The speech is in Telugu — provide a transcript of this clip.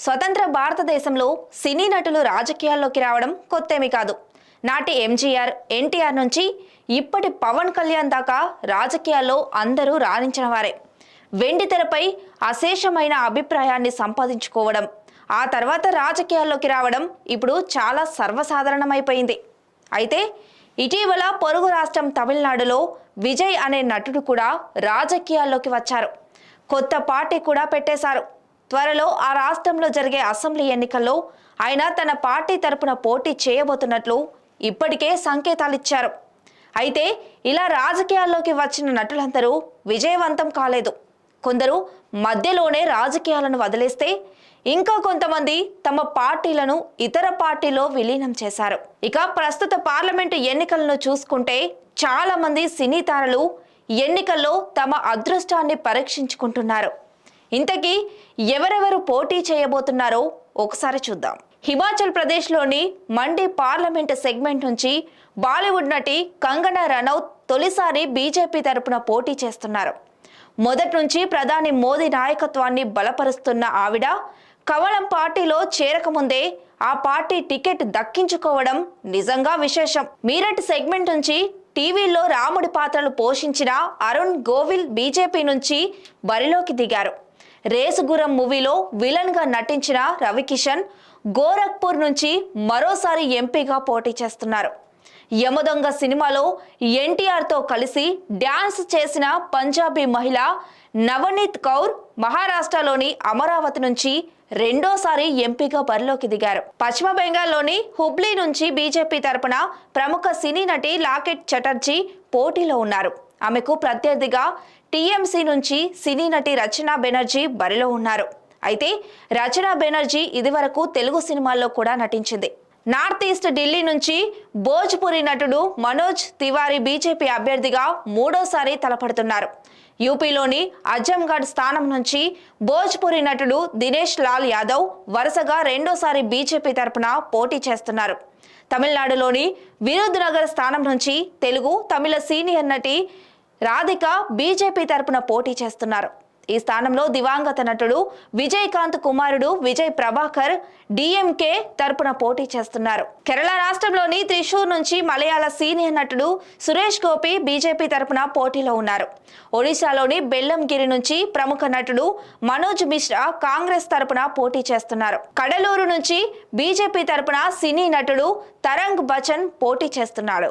స్వతంత్ర భారతదేశంలో సినీ నటులు రాజకీయాల్లోకి రావడం కొత్తేమీ కాదు. నాటి ఎంజీఆర్, ఎన్టీఆర్ నుంచి ఇప్పటి పవన్ కళ్యాణ్ దాకా రాజకీయాల్లో అందరూ రాణించిన వారే. వెండితెరపై అశేషమైన అభిప్రాయాన్ని సంపాదించుకోవడం, ఆ తర్వాత రాజకీయాల్లోకి రావడం ఇప్పుడు చాలా సర్వసాధారణమైపోయింది. అయితే ఇటీవల పొరుగు రాష్ట్రం తమిళనాడులో విజయ్ అనే నటుడు కూడా రాజకీయాల్లోకి వచ్చారు. కొత్త పార్టీ కూడా పెట్టేశారు. త్వరలో ఆ రాష్ట్రంలో జరిగే అసెంబ్లీ ఎన్నికల్లో ఆయన తన పార్టీ తరపున పోటీ చేయబోతున్నట్లు ఇప్పటికే సంకేతాలిచ్చారు. అయితే ఇలా రాజకీయాల్లోకి వచ్చిన నటులందరూ విజయవంతం కాలేదు. కొందరు మధ్యలోనే రాజకీయాలను వదిలేస్తే, ఇంకా కొంతమంది తమ పార్టీలను ఇతర పార్టీలో విలీనం చేశారు. ఇక ప్రస్తుత పార్లమెంటు ఎన్నికలను చూసుకుంటే చాలా మంది సినీ తారలు ఎన్నికల్లో తమ అదృష్టాన్ని పరీక్షించుకుంటున్నారు. ఇంతకీ ఎవరెవరు పోటీ చేయబోతున్నారో ఒకసారి చూద్దాం. హిమాచల్ ప్రదేశ్లోని మండి పార్లమెంటు సెగ్మెంట్ నుంచి బాలీవుడ్ నటి కంగనా రనౌత్ తొలిసారి బీజేపీ తరపున పోటీ చేస్తున్నారు. మొదటి నుంచి ప్రధాని మోదీ నాయకత్వాన్ని బలపరుస్తున్న ఆవిడ కమలం పార్టీలో చేరకముందే ఆ పార్టీ టికెట్ దక్కించుకోవడం నిజంగా విశేషం. మీరట్ సెగ్మెంట్ నుంచి టీవీలో రాముడి పాత్రలు పోషించిన అరుణ్ గోవిల్ బీజేపీ నుంచి బరిలోకి దిగారు. రేసుగురం మూవీలో విలన్ గా నటించిన రవికిషన్ గోరఖ్పూర్ నుంచి మరోసారి ఎంపీగా పోటీ చేస్తున్నారు. యమదొంగ సినిమాలో ఎన్టీఆర్తో కలిసి డ్యాన్స్ చేసిన పంజాబీ మహిళ నవనీత్ కౌర్ మహారాష్ట్రలోని అమరావతి నుంచి రెండోసారి ఎంపీగా బరిలోకి దిగారు. పశ్చిమ బెంగాల్లోని హుబ్లీ నుంచి బీజేపీ తరపున ప్రముఖ సినీ నటి లాకెట్ చటర్జీ పోటీలో ఉన్నారు. ఆమెకు ప్రత్యర్థిగా టీఎంసీ నుంచి సినీ నటి రచనా బెనర్జీ బరిలో ఉన్నారు. అయితే రచనా బెనర్జీ ఇదివరకు తెలుగు సినిమాల్లో కూడా నటించింది. నార్త్ ఈస్ట్ ఢిల్లీ నుంచి భోజ్పురి నటుడు మనోజ్ తివారీ బీజేపీ అభ్యర్థిగా మూడోసారి తలపడుతున్నారు. యూపీలోని అజంగఢ్ స్థానం నుంచి భోజ్పురి నటుడు దినేష్ లాల్ యాదవ్ వరుసగా రెండోసారి బీజేపీ తరపున పోటీ చేస్తున్నారు. తమిళనాడులోని విరుద్ నగర్ స్థానం నుంచి తెలుగు, తమిళ సీనియర్ నటి రాధిక బీజేపీ తరపున పోటీ చేస్తున్నారు. ఈ స్థానంలో దివంగత నటుడు విజయకాంత్ కుమారుడు విజయ్ ప్రభాకర్ డిఎంకే తరపున పోటీ చేస్తున్నారు. కేరళ రాష్ట్రంలోని త్రిశూర్ నుంచి మలయాళ సీనియర్ నటుడు సురేష్ గోపి బీజేపీ తరపున పోటీలో ఉన్నారు. ఒడిశాలోని బెల్లంగిరి నుంచి ప్రముఖ నటుడు మనోజ్ మిశ్రా కాంగ్రెస్ తరపున పోటీ చేస్తున్నారు. కడలూరు నుంచి బీజేపీ తరపున సినీ నటుడు తరంగ్ బచ్చన్ పోటీ చేస్తున్నాడు.